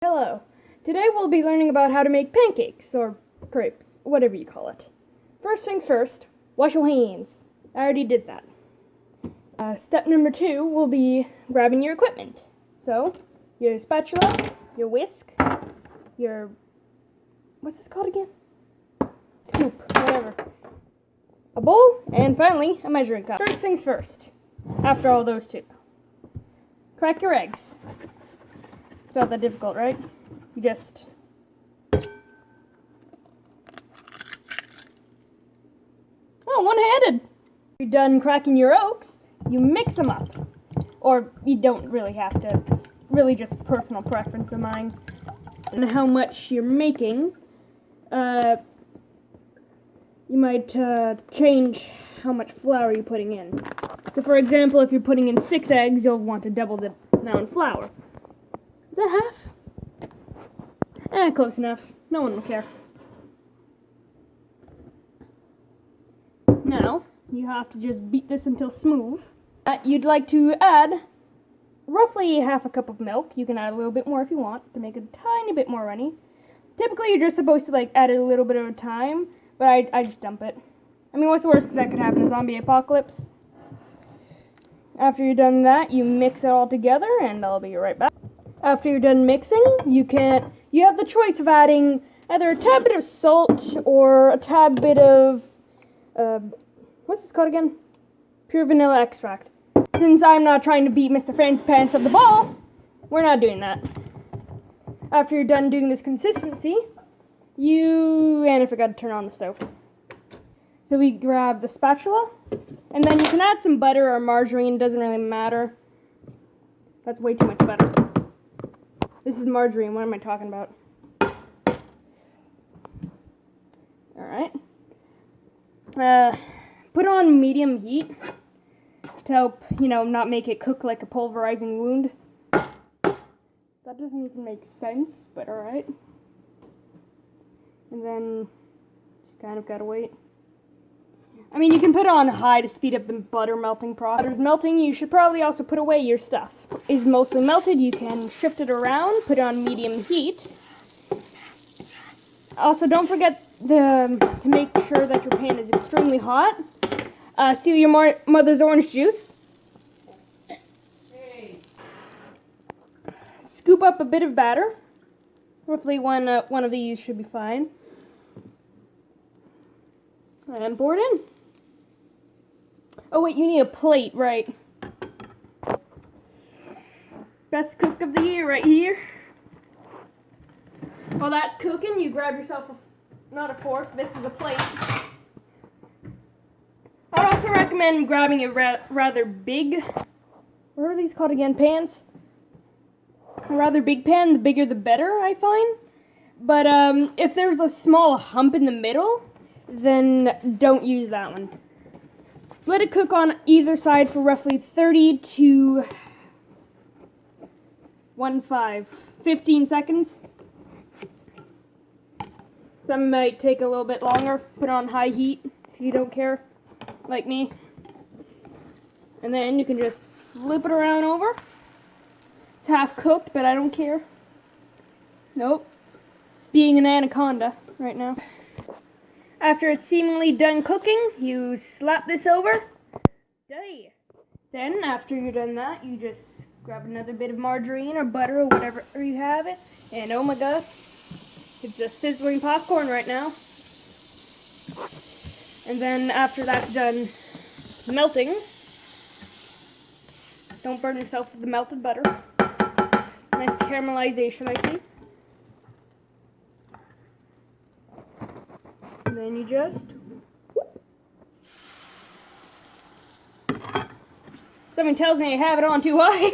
Hello. Today we'll be learning about how to make pancakes, or crepes, whatever you call it. First things first, wash your hands. I already did that. Step number 2 will be grabbing your equipment. So, your spatula, your whisk, your... what's this called again? Scoop, whatever. A bowl, and finally, a measuring cup. First things first, after all those two. Crack your eggs. It's not that difficult, right? You just... oh, one-handed! You're done cracking your yolks, you mix them up. Or you don't really have to. It's really just personal preference of mine. And how much you're making, you might change how much flour you're putting in. So for example, if you're putting in 6 eggs, you'll want to double the amount of flour. Is that half? Close enough. No one will care. Now, you have to just beat this until smooth. You'd like to add roughly half a cup of milk. You can add a little bit more if you want to make it a tiny bit more runny. Typically, you're just supposed to add it a little bit at a time, but I just dump it. I mean, what's the worst that could happen? A zombie apocalypse? After you're done that, you mix it all together, and I'll be right back. After you're done mixing, you have the choice of adding either a tad bit of salt or a tad bit of, what's this called again? Pure vanilla extract. Since I'm not trying to beat Mr. Fancy Pants of the ball, we're not doing that. After you're done doing this consistency, and I forgot to turn on the stove. So we grab the spatula, and then you can add some butter or margarine, doesn't really matter. That's way too much butter. This is margarine, what am I talking about? Alright. Put on medium heat to help, not make it cook like a pulverizing wound. That doesn't even make sense, but alright. And then, just kind of gotta wait. I mean, you can put it on high to speed up the butter melting process. Butter's melting, you should probably also put away your stuff. It's mostly melted, you can shift it around, put it on medium heat. Also, don't forget to make sure that your pan is extremely hot. Seal your mother's orange juice. Hey. Scoop up a bit of batter. Roughly one of these should be fine. And pour it in. Oh wait, you need a plate, right? Best cook of the year right here. While that's cooking, you grab yourself not a fork, this is a plate. I'd also recommend grabbing a rather big, what are these called again, pans? A rather big pan, the bigger the better, I find. But if there's a small hump in the middle, then don't use that one. Let it cook on either side for roughly 30 to 15 seconds. Some might take a little bit longer. Put on high heat if you don't care, like me. And then you can just flip it around over. It's half cooked, but I don't care. Nope. It's being an anaconda right now. After it's seemingly done cooking, you slap this over. Then, after you're done that, you just grab another bit of margarine or butter or whatever you have it. And oh my gosh, it's just sizzling popcorn right now. And then after that's done melting, don't burn yourself with the melted butter. Nice caramelization, I see. And then you just whoop. Something tells me I have it on too high.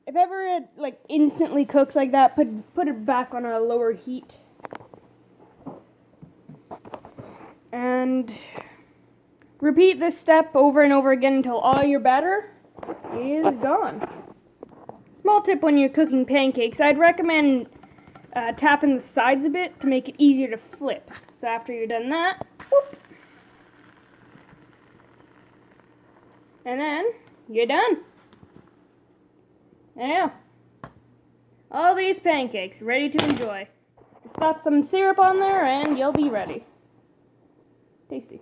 If ever it instantly cooks like that, put it back on a lower heat. And repeat this step over and over again until all your batter is gone. Small tip when you're cooking pancakes, I'd recommend tapping the sides a bit to make it easier to flip. So after you're done that, whoop, and then you're done. Yeah. All these pancakes ready to enjoy. Slap some syrup on there and you'll be ready. Tasty.